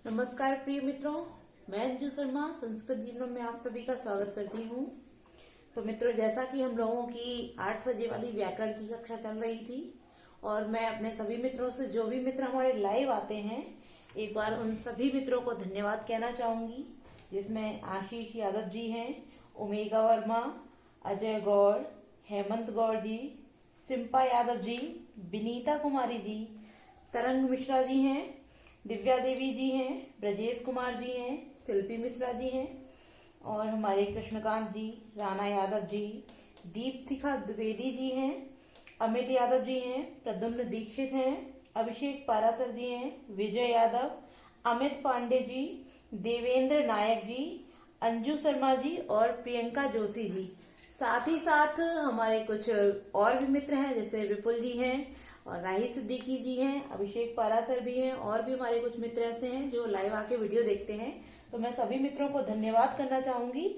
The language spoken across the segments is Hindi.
नमस्कार प्रिय मित्रों, मैं अंजू शर्मा संस्कृत जीवनम में आप सभी का स्वागत करती हूँ। तो मित्रों, जैसा कि हम लोगों की 8 बजे वाली व्याकरण की कक्षा चल रही थी और मैं अपने सभी मित्रों से, जो भी मित्र हमारे लाइव आते हैं, एक बार उन सभी मित्रों को धन्यवाद कहना चाहूंगी, जिसमें आशीष यादव जी हैं, ओमेगा वर्मा, अजय गौड़, हेमंत गौड़ जी, सिम्पा यादव जी, विनीता कुमारी जी, तरंग मिश्रा जी हैं, दिव्या देवी जी हैं, ब्रजेश कुमार जी हैं, शिल्पी मिश्रा जी हैं और हमारे कृष्णकांत जी, राणा यादव जी, दीपशिखा द्विवेदी जी हैं, अमित यादव जी हैं, प्रद्युम्न दीक्षित हैं, अभिषेक पारासर जी हैं, विजय यादव, अमित पांडे जी, देवेंद्र नायक जी, अंजू शर्मा जी और प्रियंका जोशी जी। साथ ही साथ हमारे कुछ और भी मित्र हैं, जैसे विपुल जी हैं और राही सिद्दीकी जी हैं, अभिषेक पारासर भी हैं और भी हमारे कुछ मित्र ऐसे हैं जो लाइव आके वीडियो देखते हैं। तो मैं सभी मित्रों को धन्यवाद करना चाहूंगी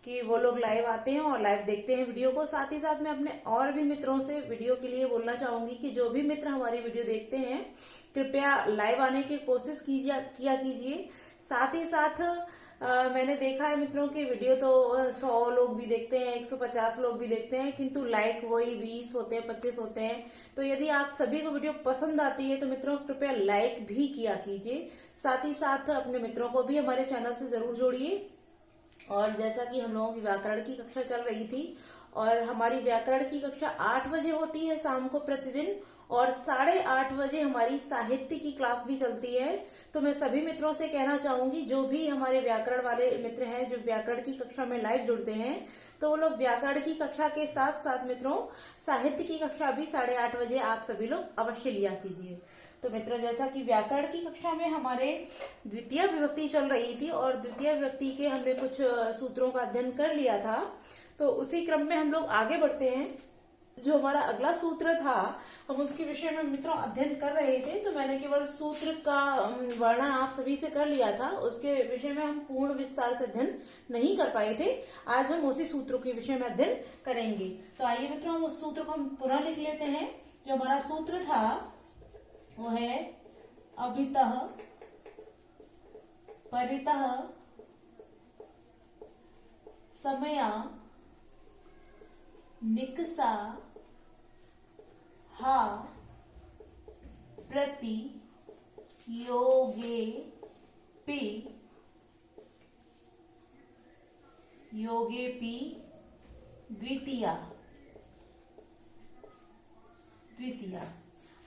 कि वो लोग लाइव आते हैं और लाइव देखते हैं वीडियो को। साथ ही साथ मैं अपने और भी मित्रों से वीडियो के लिए बोलना चाहूंगी कि जो भी मित्र हमारी वीडियो देखते हैं, कृपया लाइव आने की कोशिश किया कीजिए। साथ ही साथ मैंने देखा है मित्रों की वीडियो तो 100 लोग भी देखते हैं, 150 लोग भी देखते हैं, किंतु लाइक वही 20 होते हैं, 25 होते हैं। तो यदि आप सभी को वीडियो पसंद आती है तो मित्रों कृपया लाइक भी किया कीजिए। साथ ही साथ अपने मित्रों को भी हमारे चैनल से जरूर जोड़िए। और जैसा कि हम लोगों की व्याकरण की कक्षा चल रही थी और हमारी व्याकरण की कक्षा 8 बजे होती है शाम को प्रतिदिन, और 8:30 बजे हमारी साहित्य की क्लास भी चलती है। तो मैं सभी मित्रों से कहना चाहूंगी, जो भी हमारे व्याकरण वाले मित्र हैं जो व्याकरण की कक्षा में लाइव जुड़ते हैं, तो वो लोग व्याकरण की कक्षा के साथ साथ मित्रों साहित्य की कक्षा भी 8:30 बजे आप सभी लोग अवश्य लिया कीजिए। तो मित्रों, जैसा कि व्याकरण की कक्षा में हमारे द्वितीय विभक्ति चल रही थी और द्वितीय विभक्ति के हमने कुछ सूत्रों का अध्ययन कर लिया था, तो उसी क्रम में हम लोग आगे बढ़ते हैं। जो हमारा अगला सूत्र था, हम उसके विषय में मित्रों अध्ययन कर रहे थे, तो मैंने केवल सूत्र का वर्णन आप सभी से कर लिया था, उसके विषय में हम पूर्ण विस्तार से अध्ययन नहीं कर पाए थे। आज हम उसी सूत्रों के विषय में अध्ययन करेंगे। तो आइए मित्रों, हम उस सूत्र को हम पुनः लिख लेते हैं। जो हमारा सूत्र था वो है अभितः परितः समया निकषा हा प्रति योगे पी द्वितीया।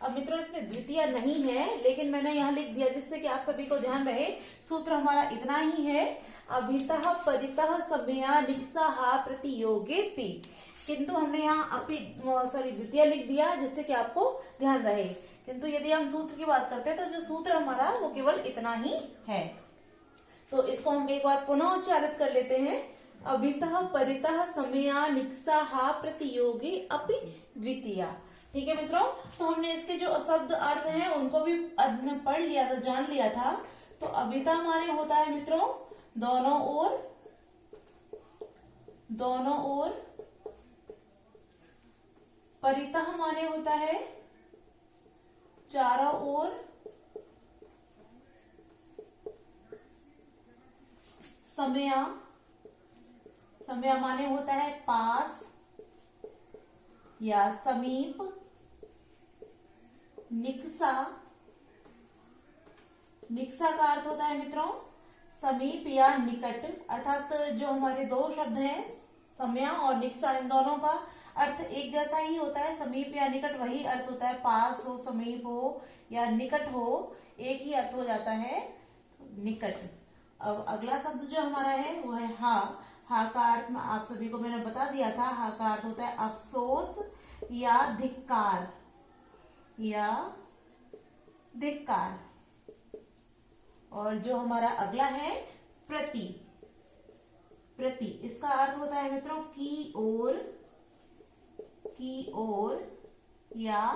अब मित्रों, इसमें द्वितीय नहीं है, लेकिन मैंने यहाँ लिख दिया जिससे कि आप सभी को ध्यान रहे। सूत्र हमारा इतना ही है, अभितः परितः समया निकषा हा प्रति योगे पी, किंतु हमने यहाँ द्वितीय लिख दिया जिससे कि आपको ध्यान रहे। किंतु यदि हम सूत्र की बात करते हैं तो जो सूत्र हमारा वो केवल इतना ही है। तो इसको हम एक बार पुनः उच्चारित कर लेते हैं। अभितः परितः समया निकषा हा प्रति योगे अपि द्वितीया। ठीक है मित्रों, तो हमने इसके जो शब्द अर्थ हैं उनको भी पढ़ लिया था, जान लिया था। तो अभितः माने होता है मित्रों दोनों ओर, परितः माने होता है चारों ओर, समया माने होता है पास या समीप, निकषा का अर्थ होता है मित्रों समीप या निकट। अर्थात जो हमारे दो शब्द हैं समया और निकषा, इन दोनों का अर्थ एक जैसा ही होता है। समीप या निकट वही अर्थ होता है, पास हो, समीप हो या निकट हो, एक ही अर्थ हो जाता है निकट। अब अगला शब्द जो हमारा है वो है हा। हा का अर्थ में आप सभी को मैंने बता दिया था। हा का अर्थ होता है अफसोस या धिक्कार और जो हमारा अगला है प्रति, इसका अर्थ होता है मित्रों की ओर या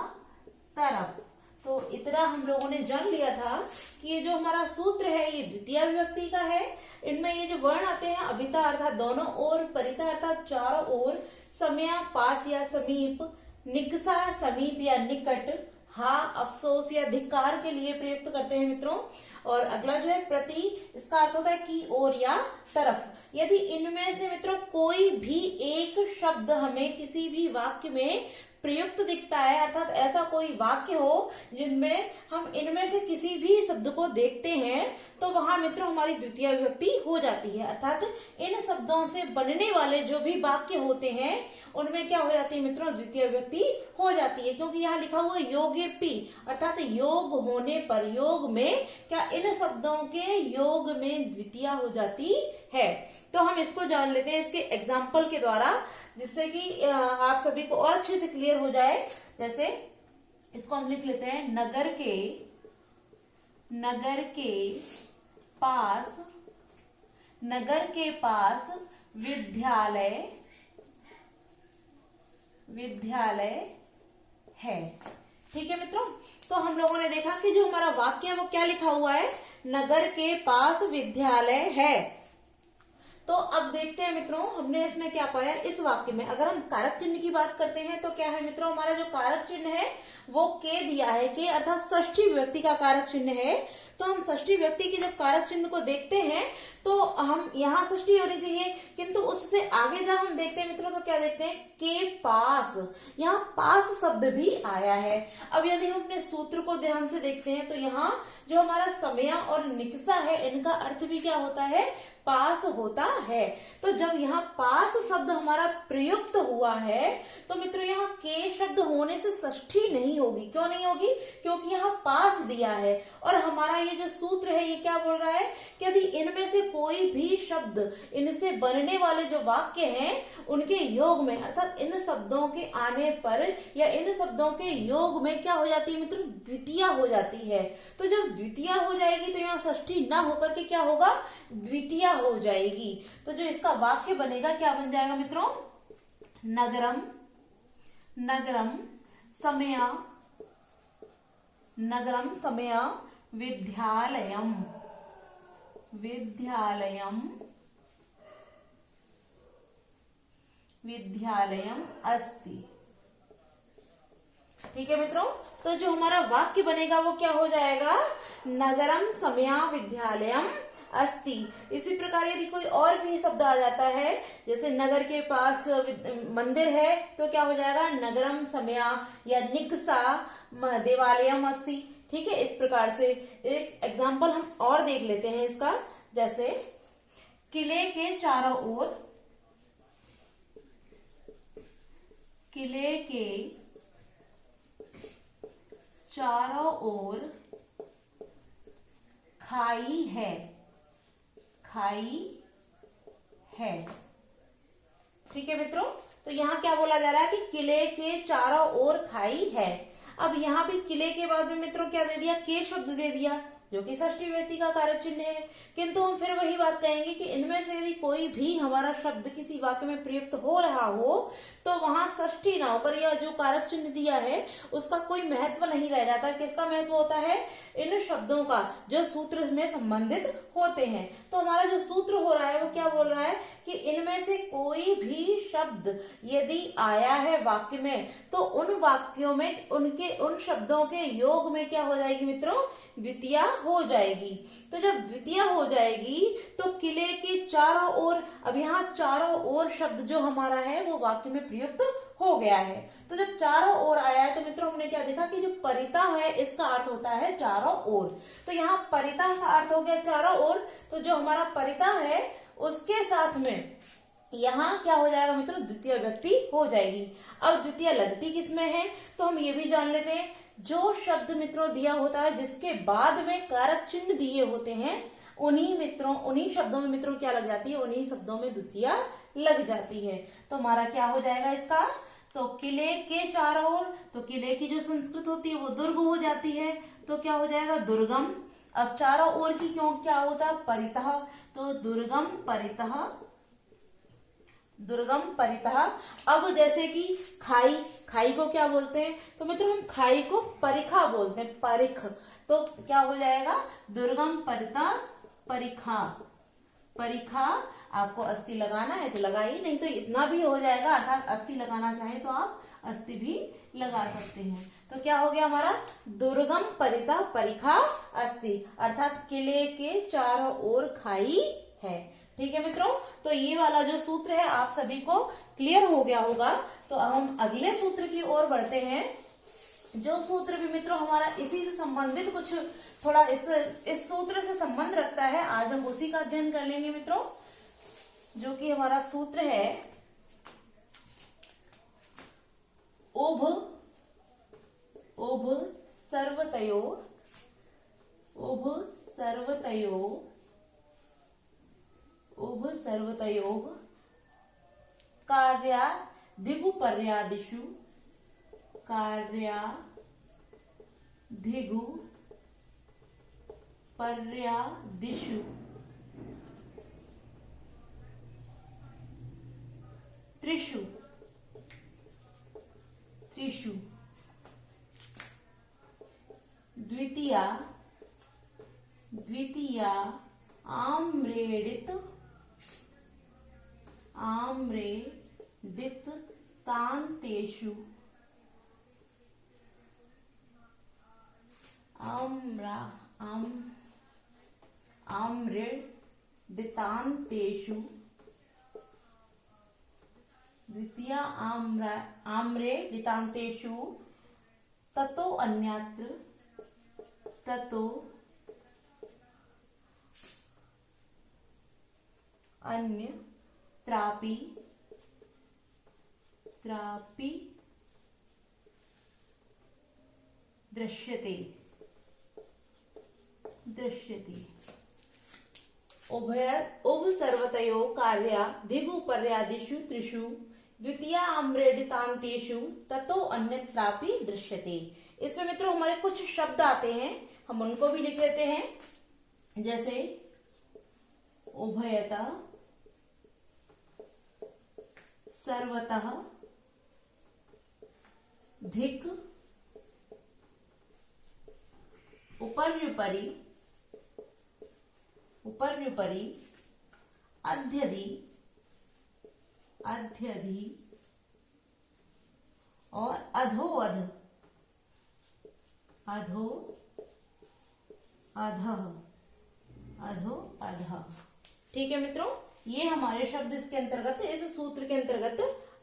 तरफ। तो इतना हम लोगों ने जान लिया था कि ये जो हमारा सूत्र है ये द्वितीय विभक्ति का है। इनमें ये जो वर्ण आते हैं अभिता अर्थात दोनों ओर, परिता अर्थात चारों ओर, समया पास या समीप, निकषा समीप या निकट, हाँ, अफसोस या धिक्कार के लिए प्रयुक्त करते हैं मित्रों। और अगला जो है प्रति, इसका अर्थ होता है की ओर या तरफ। यदि इनमें से मित्रों कोई भी एक शब्द हमें किसी भी वाक्य में प्रयुक्त दिखता है, अर्थात ऐसा कोई वाक्य हो जिनमें हम इनमें से किसी भी शब्द को देखते हैं, तो वहां मित्रों हमारी द्वितीय विभक्ति हो जाती है। अर्थात इन शब्दों से बनने वाले जो भी वाक्य होते हैं उनमें क्या हो जाती है मित्रों, द्वितीय विभक्ति हो जाती है। क्योंकि यहाँ लिखा हुआ योगेपि, अर्थात योग होने पर, योग में क्या, इन शब्दों के योग में द्वितीय हो जाती है। तो हम इसको जान लेते हैं इसके एग्जाम्पल के द्वारा, जिससे कि आप सभी को और अच्छे से क्लियर हो जाए। जैसे इसको हम लिख लेते हैं, नगर के पास, नगर के पास विद्यालय है। ठीक है मित्रों, तो हम लोगों ने देखा कि जो हमारा वाक्य है वो क्या लिखा हुआ है, नगर के पास विद्यालय है। तो अब देखते हैं मित्रों, हमने इसमें क्या पाया। इस वाक्य में अगर हम कारक चिन्ह की बात करते हैं तो क्या है मित्रों, हमारा जो कारक चिन्ह है वो के दिया है, के अर्थात षष्ठी विभक्ति का कारक चिन्ह है। तो हम षष्ठी विभक्ति के जब कारक चिन्ह को देखते हैं तो हम यहाँ षष्ठी होनी चाहिए, किंतु उससे आगे जब हम देखते हैं मित्रों तो क्या देखते हैं, के पास, यहाँ पास शब्द भी आया है। अब यदि हम अपने सूत्र को ध्यान से देखते हैं तो यहाँ जो हमारा समया और निकषा है, इनका अर्थ भी क्या होता है, पास होता है। तो जब यहाँ पास शब्द हमारा प्रयुक्त हुआ है तो मित्रों यहाँ के शब्द होने से षष्ठी नहीं होगी। क्यों नहीं होगी, क्योंकि यहाँ पास दिया है। और हमारा ये जो सूत्र है ये क्या बोल रहा है कि यदि इनमें से कोई भी शब्द, इनसे बनने वाले जो वाक्य हैं उनके योग में, अर्थात इन शब्दों के आने पर या इन शब्दों के योग में क्या हो जाती है मित्रों, द्वितीय हो जाती है। तो जब द्वितीय हो जाएगी तो यहाँ षष्ठी ना होकर के क्या होगा, द्वितीय हो जाएगी। तो जो इसका वाक्य बनेगा क्या बन जाएगा मित्रों, नगरम समया विद्यालयम अस्ति। ठीक है मित्रों, तो जो हमारा वाक्य बनेगा वो क्या हो जाएगा, नगरम समया विद्यालयम अस्ति। इसी प्रकार यदि कोई और भी शब्द आ जाता है, जैसे नगर के पास मंदिर है तो क्या हो जाएगा, नगरम समया या निकषा देवालयम अस्ति। ठीक है, इस प्रकार से एक एग्जाम्पल हम और देख लेते हैं इसका। जैसे किले के चारों ओर खाई है। ठीक है मित्रों, तो यहाँ क्या बोला जा रहा है कि किले के चारों ओर खाई है। अब यहाँ भी किले के बाद में मित्रों क्या दे दिया, के शब्द दे दिया, जो कि षष्ठी विभक्ति का कारक चिन्ह है। किंतु हम फिर वही बात कहेंगे कि इनमें से यदि कोई भी हमारा शब्द किसी वाक्य में प्रयुक्त हो रहा हो तो वहां षष्ठी ना होकर यह जो कारक चिन्ह दिया है उसका कोई महत्व नहीं रह जाता। किसका महत्व होता है, इन शब्दों का जो सूत्र में संबंधित होते हैं। तो हमारा जो सूत्र हो रहा है वो क्या बोल रहा है कि इनमें से कोई भी शब्द यदि आया है वाक्य में तो उन वाक्यों में उन शब्दों के योग में क्या हो जाएगी मित्रों, द्वितीय हो जाएगी। तो जब द्वितीय हो जाएगी तो किले के चारों ओर, अब यहाँ चारों ओर शब्द जो हमारा है वो वाक्य में प्रयुक्त हो गया है। तो जब चारों ओर आया है तो मित्रों हमने क्या देखा कि जो परिता है इसका अर्थ होता है चारों ओर। तो यहाँ परिता का अर्थ हो गया चारों ओर। तो जो हमारा परिता है उसके साथ में यहाँ क्या हो जाएगा मित्रों, द्वितीय विभक्ति हो जाएगी। अब द्वितीय लगती किसमें है तो हम ये भी जान लेते हैं। जो शब्द मित्रों दिया होता है जिसके बाद में कारक चिन्ह दिए होते हैं उन्हीं शब्दों में मित्रों क्या लग जाती है, उन्हीं शब्दों में द्वितीय लग जाती है। तो हमारा क्या हो जाएगा इसका, तो किले के चारों ओर, तो किले की जो संस्कृत होती है वो दुर्ग हो जाती है, तो क्या हो जाएगा दुर्गम। अब चारों ओर की क्यों क्या होता है, परितः, तो दुर्गम परितः। अब जैसे कि खाई को क्या बोलते हैं, तो मित्रों हम खाई को परिखा बोलते हैं, परिख। तो क्या हो जाएगा, दुर्गम परिखा। आपको अस्थि लगाना है तो लगाइए, नहीं तो इतना भी हो जाएगा, अर्थात अस्थि लगाना चाहे तो आप अस्थि भी लगा सकते हैं। तो क्या हो गया हमारा, दुर्गम परितः परिखा अस्ति, अर्थात किले के चारों ओर खाई है। ठीक है मित्रों, तो ये वाला जो सूत्र है आप सभी को क्लियर हो गया होगा। तो अब हम अगले सूत्र की ओर बढ़ते हैं, जो सूत्र भी मित्रों हमारा इसी से संबंधित कुछ थोड़ा इस सूत्र से संबंध रखता है। आज हम उसी का अध्ययन कर लेंगे मित्रों, जो कि हमारा सूत्र है उभ सर्वतयोः, उभ सर्वतयोः कार्यादिगु पर्यादिषु, कार्यादिगु पर्यादिषु त्रिषु द्वितीया आम्रेडित तान्तेषु आम्रेडितान्तेषु द्वितीया आम्रेडितान्तेषु ततो अन्यत्रापि दृश्यते। उभ सर्वतयोः कार्यादिगु पर्यादिषु त्रिषु द्वितीया आम्रेडितान्तेषु ततो अन्यत्रापि दृश्यते। इसमें मित्रों हमारे कुछ शब्द आते हैं, हम उनको भी लिख लेते हैं, जैसे उभयतः, सर्वतः, धिक्, उपर्युपरि, अध्यधि और अधोअध, अधः। ठीक है मित्रों, ये हमारे शब्द इसके अंतर्गत, इस सूत्र के अंतर्गत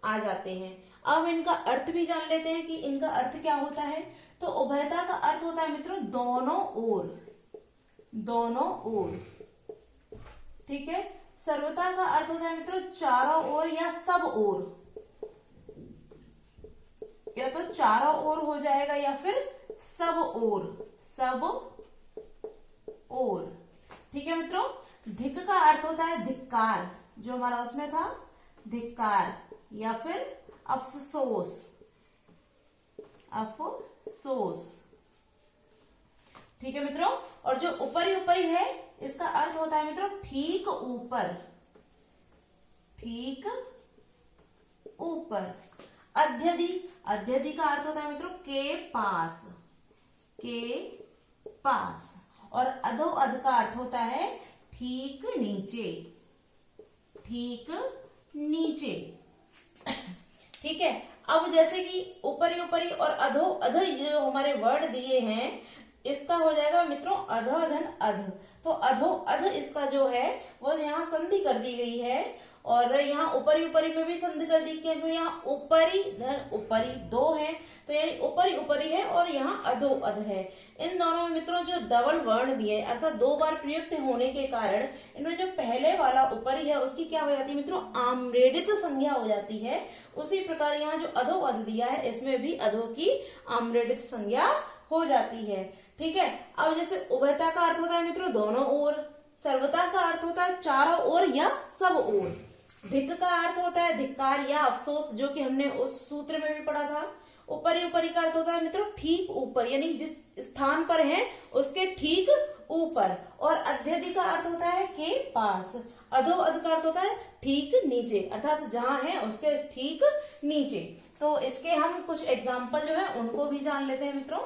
आ जाते हैं। अब इनका अर्थ भी जान लेते हैं कि इनका अर्थ क्या होता है। तो उभयता का अर्थ होता है मित्रों दोनों ओर। ठीक है। सर्वता का अर्थ होता है मित्रों चारों ओर या सब ओर, या तो चारों ओर हो जाएगा या फिर सब ओर। ठीक है मित्रों। धिक का अर्थ होता है धिक्कार, जो हमारा उसमें था धिक्कार, या फिर अफसोस। ठीक है मित्रों। और जो ऊपरी है इसका अर्थ होता है मित्रों ठीक ऊपर। अध्यधि का अर्थ होता है मित्रों के पास। और अधोअध का अर्थ होता है ठीक नीचे। ठीक है। अब जैसे कि ऊपरी और अधोअध जो हमारे वर्ड दिए हैं, इसका हो जाएगा मित्रों अधोधन अध। तो अधोअध इसका जो है वो यहाँ संधि कर दी गई है, और यहाँ ऊपरी में भी संधि कर दी, क्योंकि यहाँ ऊपरी धन ऊपरी दो है, तो यानी ऊपरी है और यहाँ अधोअध है। इन दोनों में मित्रों जो डबल वर्ण दिए, अर्थात दो बार प्रयुक्त होने के कारण इनमें जो पहले वाला ऊपरी है उसकी क्या हो जाती है मित्रों आम्रेडित संज्ञा हो जाती है। उसी प्रकार यहाँ जो अधोअध दिया है इसमें भी अधो की आम्रेडित संज्ञा हो जाती है। ठीक है। अब जैसे उभयता का अर्थ होता है मित्रों दोनों ओर, सर्वता का अर्थ होता है चारों ओर या सब ओर, धिक का अर्थ होता है धिक्कार या अफसोस, जो कि हमने उस सूत्र में भी पढ़ा था। ऊपरी का अर्थ होता है मित्रों ठीक ऊपर, यानी जिस स्थान पर है उसके ठीक ऊपर। और अध्यधि का अर्थ होता है के पास। अधोअध का अर्थ होता है ठीक नीचे, अर्थात जहां है उसके ठीक नीचे। तो इसके हम कुछ एग्जाम्पल जो है उनको भी जान लेते हैं मित्रों,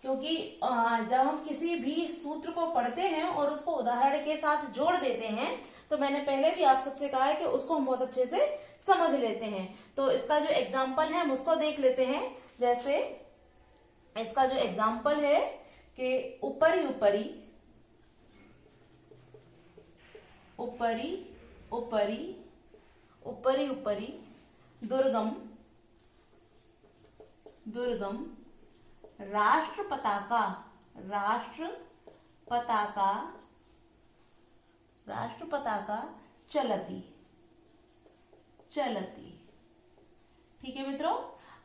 क्योंकि जब हम किसी भी सूत्र को पढ़ते हैं और उसको उदाहरण के साथ जोड़ देते हैं, तो मैंने पहले भी आप सबसे कहा है कि उसको हम बहुत अच्छे से समझ लेते हैं। तो इसका जो एग्जाम्पल है हम उसको देख लेते हैं। जैसे इसका जो एग्जाम्पल है कि ऊपरी ऊपरी, ऊपरी ऊपरी, ऊपरी ऊपरी, दुर्गम दुर्गम, राष्ट्र पताका, राष्ट्र पताका, राष्ट्र पताका चलती, चलती। ठीक है मित्रों,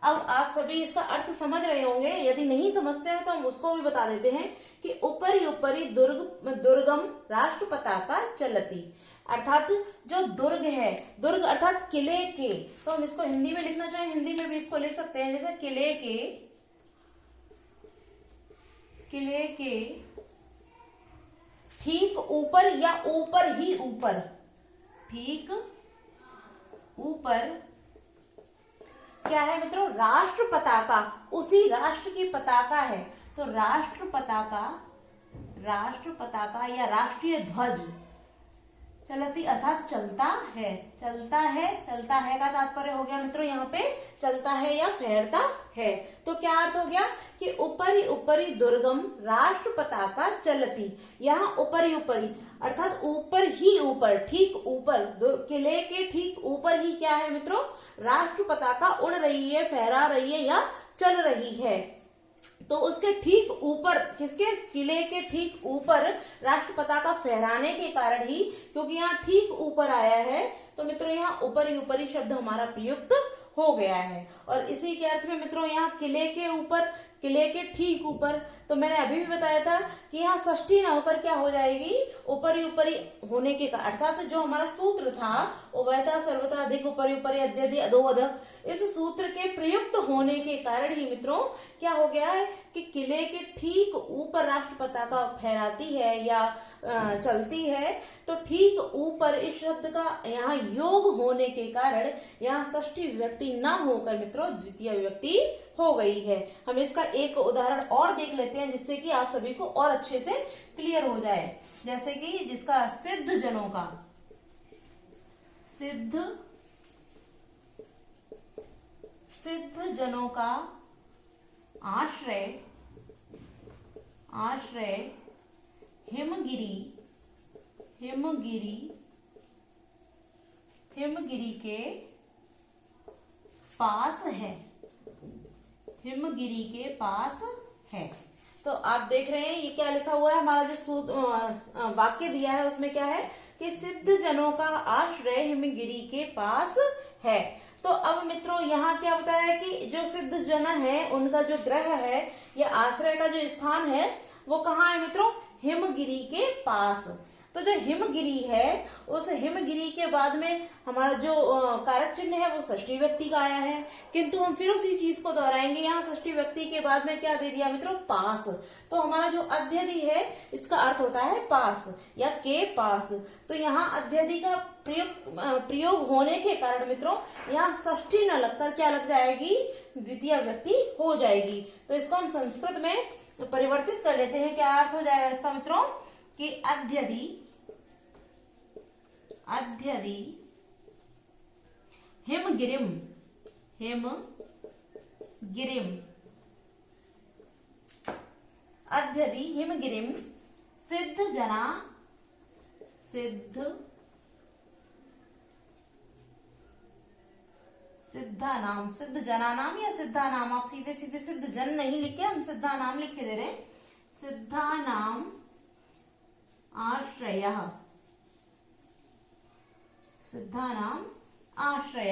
अब आप सभी इसका अर्थ समझ रहे होंगे। यदि नहीं समझते हैं तो हम उसको भी बता देते हैं कि ऊपरी ऊपरी दुर्गम राष्ट्र पताका चलती, अर्थात जो दुर्ग है, दुर्ग अर्थात किले के, तो हम इसको हिंदी में लिखना चाहें हिंदी में भी इसको लिख सकते हैं, जैसे किले के, किले के ठीक ऊपर या ऊपर ही ऊपर, ठीक ऊपर क्या है मित्रों, राष्ट्र पताका, उसी राष्ट्र की पताका है। तो राष्ट्र पताका, राष्ट्र पताका या राष्ट्रीय ध्वज चलती अर्थात चलता है, चलता है, चलता है का तात्पर्य हो गया मित्रों यहाँ पे चलता है या फहरता है। तो क्या अर्थ हो गया कि ऊपरी ऊपरी दुर्गम राष्ट्र पताका चलती, यहाँ ऊपरी ऊपरी अर्थात ऊपर ही ऊपर, ठीक ऊपर, किले के ठीक ऊपर ही क्या है मित्रों, राष्ट्र पताका उड़ रही है, फहरा रही है या चल रही है। तो उसके ठीक ऊपर, किसके, किले के ठीक ऊपर राष्ट्र पताका फहराने के कारण ही, क्योंकि यहाँ ठीक ऊपर आया है, तो मित्रों यहाँ ऊपरी ऊपरी शब्द हमारा प्रयुक्त हो गया है। और इसी के अर्थ में मित्रों यहाँ किले के ऊपर, किले के ठीक ऊपर, तो मैंने अभी भी बताया था कि यहाँ षष्ठी ना होकर क्या हो जाएगी, ऊपरी ऊपरी होने के कारण, अर्थात जो हमारा सूत्र था उभयता सर्वथा अधिक ऊपरी ऊपरी अध्यधि अधोअधः, इस सूत्र के प्रयुक्त होने के कारण ही मित्रों क्या हो गया है कि किले के ठीक ऊपर राष्ट्र पताका फहराती है या चलती है। तो ठीक ऊपर इस शब्द का यहाँ योग होने के कारण यहाँ षष्ठी विभक्ति न होकर मित्रों द्वितीय विभक्ति हो गई है। हम इसका एक उदाहरण और देख लेते हैं जिससे कि आप सभी को और अच्छे से क्लियर हो जाए। जैसे कि जिसका सिद्ध जनों का, सिद्ध जनों का आश्रय, आश्रय हिमगिरी, हिमगिरी, हिमगिरी के पास है, हिमगिरी के पास है। तो आप देख रहे हैं ये क्या लिखा हुआ है, हमारा जो वाक्य दिया है उसमें क्या है कि सिद्ध जनों का आश्रय हिमगिरी के पास है। तो अब मित्रों यहाँ क्या बताया है कि जो सिद्ध जन है उनका जो ग्रह है या आश्रय का जो स्थान है वो कहाँ है मित्रों, हिमगिरी के पास। तो जो हिमगिरी है उस हिमगिरी के बाद में हमारा जो कारक चिन्ह है वो षष्ठी व्यक्ति का आया है, किंतु हम फिर उसी चीज को दोहराएंगे। यहाँ षष्ठी व्यक्ति के बाद में क्या दे दिया मित्रों, पास। तो हमारा जो अध्यधि है इसका अर्थ होता है पास या के पास। तो यहाँ अध्यधि का प्रयोग होने के कारण मित्रों यहाँ षष्ठी न लगकर क्या लग जाएगी, द्वितीय व्यक्ति हो जाएगी। तो इसको हम संस्कृत में परिवर्तित कर लेते हैं। क्या अर्थ हो जाएगा इसका मित्रों कि अध्यधि, अध्यधि हिमगिरिम, हिमगिरिम, अध्यधि हिमगिरिम सिद्ध जना, सिद्धा नाम, सिद्ध जना नाम या सिद्धा नाम, आप सीधे सीधे सिद्ध जन नहीं लिखे, हम सिद्धा नाम लिख के दे रहे हैं। सिद्धा नाम आश्रय, सिद्धा नाम आश्रय,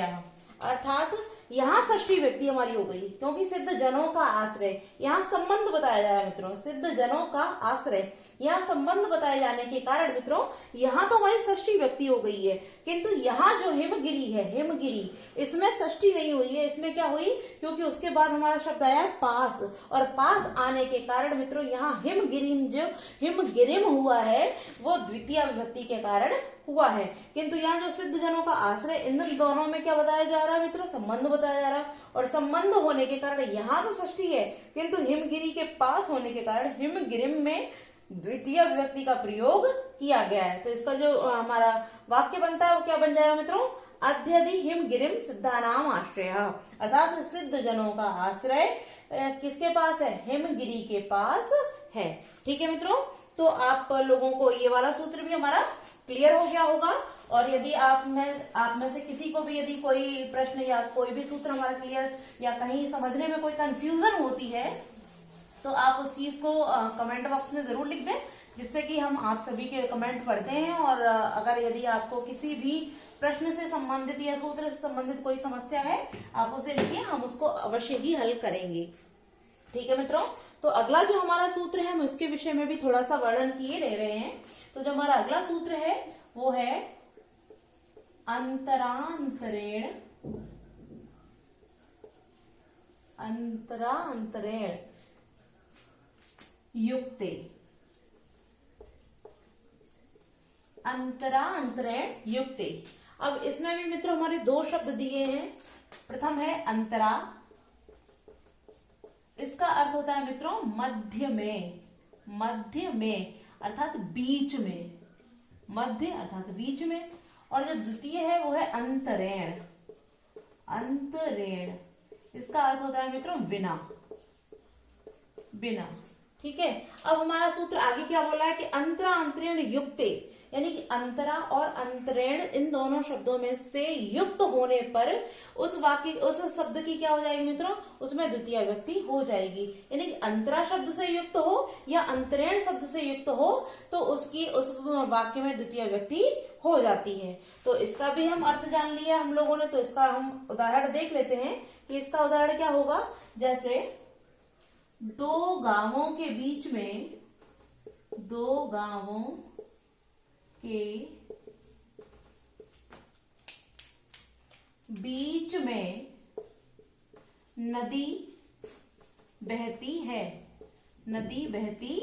अर्थात यहाँ षष्ठी व्यक्ति हमारी हो गई क्योंकि सिद्ध जनों का आश्रय, यहाँ संबंध बताया जा रहा है मित्रों, सिद्ध जनों का आश्रय, यहाँ संबंध बताए जाने के कारण मित्रों यहाँ तो हमारी षष्ठी व्यक्ति हो गई है, किंतु यहाँ जो हिमगिरी है, हिमगिरी, इसमें षष्ठी नहीं हुई है। इसमें क्या हुई, क्योंकि उसके बाद हमारा शब्द आया है पास, और पास आने के कारण मित्रों यहाँ हिमगिरिम, जो हिमगिरिम हुआ है वो द्वितीय विभक्ति के कारण हुआ है। किंतु यहाँ जो सिद्ध जनों का आश्रय, इन दोनों में क्या बताया जा रहा है मित्रों, संबंध बताया जा रहा है। और संबंध होने के कारण यहाँ तो षष्ठी है किंतु हिमगिरी के पास होने के कारण हिमगिरिम में द्वितीय विभक्ति का प्रयोग किया गया है। तो इसका जो हमारा वाक्य बनता है वो क्या बन जाएगा मित्रों, अध्यधि हिमगिरिम सिद्धानाम आश्रय, अर्थात सिद्ध जनों का आश्रय किसके पास है? हिमगिरी के पास है। ठीक है मित्रों, तो आप लोगों को ये वाला सूत्र भी हमारा क्लियर हो गया होगा। और यदि आप में से किसी को भी यदि कोई प्रश्न या कोई भी सूत्र हमारा क्लियर या कहीं समझने में कोई कंफ्यूजन होती है तो आप उस चीज को कमेंट बॉक्स में जरूर लिख दें, जिससे कि हम आप सभी के कमेंट पढ़ते हैं। और अगर यदि आपको किसी भी प्रश्न से संबंधित या सूत्र से संबंधित कोई समस्या है, आप उसे लिखिए, हम उसको अवश्य ही हल करेंगे। ठीक है मित्रों, तो अगला जो हमारा सूत्र है हम इसके विषय में भी थोड़ा सा वर्णन किए ले रहे हैं। तो जो हमारा अगला सूत्र है वो है अंतरांतरेण युक्ते। अंतरांतरेण युक्ते। अब इसमें भी मित्रों हमारे दो शब्द दिए हैं। प्रथम है अंतरा, इसका अर्थ होता है मित्रों मध्य में, मध्य में अर्थात बीच में, मध्य अर्थात बीच में। और जो द्वितीय है वो है अंतरेण, अंतरेण इसका अर्थ होता है मित्रों बिना, बिना। ठीक है, अब हमारा सूत्र आगे क्या बोला है कि अंतरा अंतरेण युक्ते, यानी कि अंतरा और अंतरेण इन दोनों शब्दों में से युक्त होने पर उस वाक्य उस शब्द की क्या हो जाएगी मित्रों? उसमें द्वितीय विभक्ति हो जाएगी। यानी कि अंतरा शब्द से युक्त हो या अंतरेण शब्द से युक्त हो तो उसकी उस वाक्य में द्वितीय विभक्ति हो जाती है। तो इसका भी हम अर्थ जान लिया हम लोगों ने, तो इसका हम उदाहरण देख लेते हैं कि इसका उदाहरण क्या होगा। जैसे दो गांवों के बीच में, दो गांवों के बीच में नदी बहती है, नदी बहती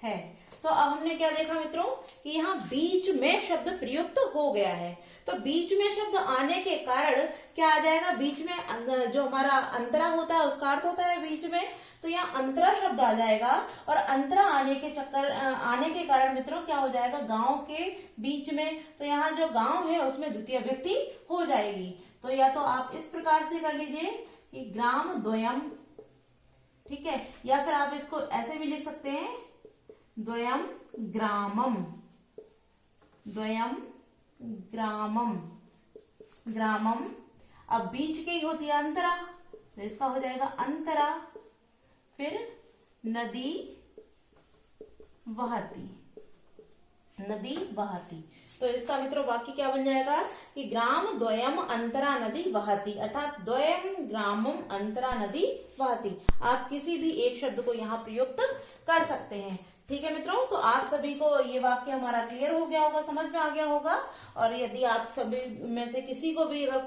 है। तो अब हमने क्या देखा मित्रों कि यहाँ बीच में शब्द प्रयुक्त हो गया है। तो बीच में शब्द आने के कारण क्या आ जाएगा? बीच में जो हमारा अंतरा होता है उसका अर्थ होता है बीच में, तो यहाँ अंतरा शब्द आ जाएगा। और अंतरा आने के कारण मित्रों क्या हो जाएगा? गांव के बीच में, तो यहाँ जो गांव है उसमें द्वितीय विभक्ति हो जाएगी। तो या तो आप इस प्रकार से कर लीजिए कि ग्राम द्वयम, ठीक है, या फिर आप इसको ऐसे भी लिख सकते हैं द्वयम ग्रामम, द्वयम ग्रामम, ग्रामम। अब बीच की होती है अंतरा, तो इसका हो जाएगा अंतरा। फिर नदी बहती, नदी बहती। तो इसका मित्रों वाक्य क्या बन जाएगा कि ग्राम द्वयम अंतरा नदी बहती, अर्थात द्वयम ग्रामम अंतरा नदी बहती। आप किसी भी एक शब्द को यहाँ प्रयुक्त कर सकते हैं। ठीक है मित्रों, तो आप सभी को ये वाक्य हमारा क्लियर हो गया होगा, समझ में आ गया होगा। और यदि आप सभी में से किसी को भी अगर